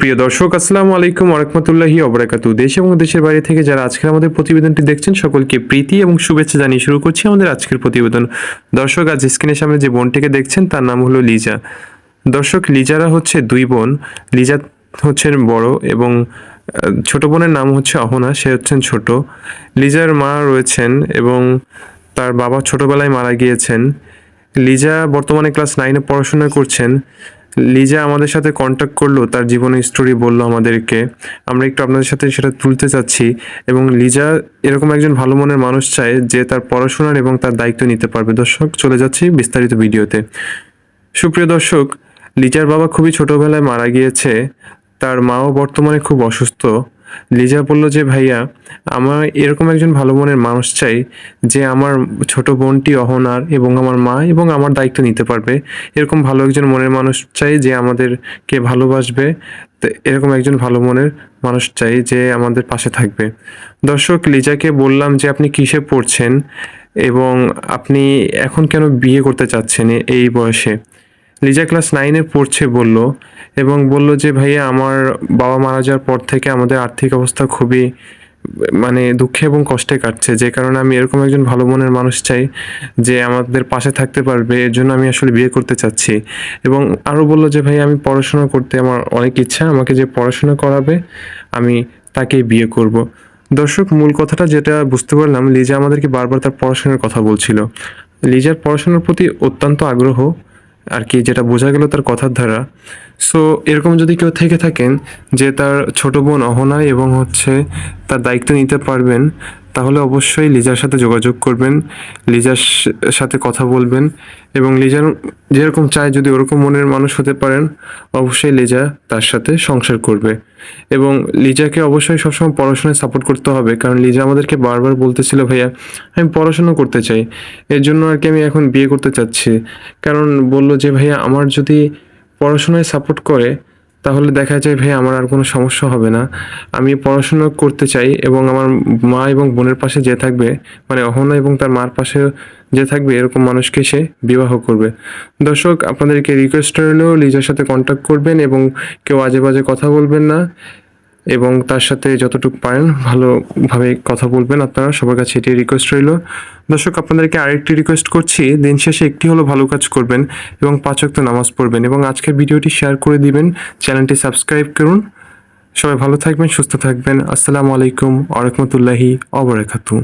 প্রিয় দর্শক, আসসালামু আলাইকুম ওয়া রাহমাতুল্লাহি ওয়া বারাকাতুহু। দেশ এবং দেশের বাইরে থেকে যারা আজকের আমাদের প্রতিবেদনটি দেখছেন সকলকে প্রীতি এবং শুভেচ্ছা জানিয়ে শুরু করছি আমাদের আজকের প্রতিবেদন। দর্শক, আজ স্ক্রিনের সামনে যে বোনটিকে দেখছেন তার নাম হলো লিজা। দর্শক, লিজারা হচ্ছে দুই বোন। লিজা হচ্ছেন বড় এবং ছোট বোনের নাম হচ্ছে অহনা, সে হচ্ছেন ছোট। লিজার মা রয়েছেন এবং তার বাবা ছোটবেলায় মারা গিয়েছেন। লিজা বর্তমানে ক্লাস 9-এ পড়াশোনা করছেন। লিজা আমাদের সাথে কন্ট্যাক্ট করলো, তার জীবনের স্টোরি বললো আমাদেরকে। আমরা একটু আপনাদের সাথে সেটা তুলতে চাচ্ছি এবং লিজা এরকম একজন ভালো মনের মানুষ চায় যে তার পড়াশোনার এবং তার দায়িত্ব নিতে পারবে। দর্শক, চলে যাচ্ছি বিস্তারিত ভিডিওতে। সুপ্রিয় দর্শক, লিজার বাবা খুবই ছোটবেলায় মারা গিয়েছে। তার মাও বর্তমানে খুব অসুস্থ। লিজা বলল যে ভাইয়া, আমার এরকম একজন ভালো মনের মানুষ চাই যে আমার ছোট বোনটি অহনার এবং আমার মা এবং আমার দায়িত্ব নিতে পারবে। এরকম ভালো একজন মনের মানুষ চাই যে আমাদেরকে ভালোবাসবে। তো এরকম একজন ভালো মনের মানুষ চাই যে আমাদের পাশে থাকবে। দর্শক, লিজাকে বললাম যে আপনি কিসে পড়ছেন এবং আপনি এখন কেন বিয়ে করতে চাচ্ছেন এই বয়সে। লিজা ক্লাস 9-এ পড়ছে বলল এবং বলল যে ভাইয়া, আমার বাবা মারা যাওয়ার পর থেকে আমাদের আর্থিক অবস্থা খুবই দুঃখে এবং কষ্টে কাটছে, যে কারণে আমি এরকম একজন ভালো মনের মানুষ চাই যে আমাদের পাশে থাকতে পারবে। এর জন্য আমি আসলে বিয়ে করতে চাচ্ছি। এবং আরও বলল যে ভাই, আমি পড়াশোনা করতে আমার অনেক ইচ্ছা, আমাকে যে পড়াশোনা করাবে আমি তাকেই বিয়ে করব। দর্শক, মূল কথাটা যেটা বুঝতে পারলাম, লিজা আমাদেরকে বারবার তার পড়াশোনার কথা বলছিল। লিজার পড়াশোনার প্রতি অত্যন্ত আগ্রহ আর কি, যেটা বোঝা গেল তার কথার দ্বারা। সো এরকম যদি কেউ থেকে থাকেন যে তার ছোট বোন অহনা এবং তার দায়িত্ব নিতে পারবেন, তাহলে অবশ্যই লিজার সাথে যোগাযোগ করবেন, লিজার সাথে কথা বলবেন এবং লিজার যেরকম চায় যদি ওরকম মনের মানুষ হতে পারেন, অবশ্যই লিজা তার সাথে সংসার করবে। এবং লিজাকে অবশ্যই সবসময় পড়াশোনায় সাপোর্ট করতে হবে, কারণ লিজা আমাদেরকে বারবার বলতেছিল ভাইয়া, আমি পড়াশোনা করতে চাই, এর জন্য আর কি আমি এখন বিয়ে করতে চাচ্ছি। কারণ বললো যে ভাইয়া, আমার যদি পড়াশোনায় সাপোর্ট করে তাহলে দেখা যায় ভাই আমার আর কোনো সমস্যা হবে না। আমি পড়াশোনা করতে চাই এবং আমার মা এবং বোনের পাশে যে থাকবে, অহনা এবং তার মার পাশে যে থাকবে, এরকম মানুষকে সে বিবাহ করবে। দর্শক, আপনাদেরকে রিকোয়েস্ট রইলেও লিজার সাথে কন্ট্যাক্ট করবেন এবং কেউ আজে বাজে কথা বলবেন না এবং তার সাথে যতটুকু পারেন ভালোভাবে কথা বলবেন। আপনারা সবার কাছে এটি রিকোয়েস্ট রইল। দর্শক, আপনাদেরকে আরেকটি রিকোয়েস্ট করছি, দিন শেষে একটি হলো ভালো কাজ করবেন এবং 5 ওয়াক্ত নামাজ পড়বেন এবং আজকের ভিডিওটি শেয়ার করে দিবেন, চ্যানেলটি সাবস্ক্রাইব করুন। সবাই ভালো থাকবেন, সুস্থ থাকবেন। আসসালামু আলাইকুম ওয়া রাহমাতুল্লাহি ওয়া বারাকাতুহু।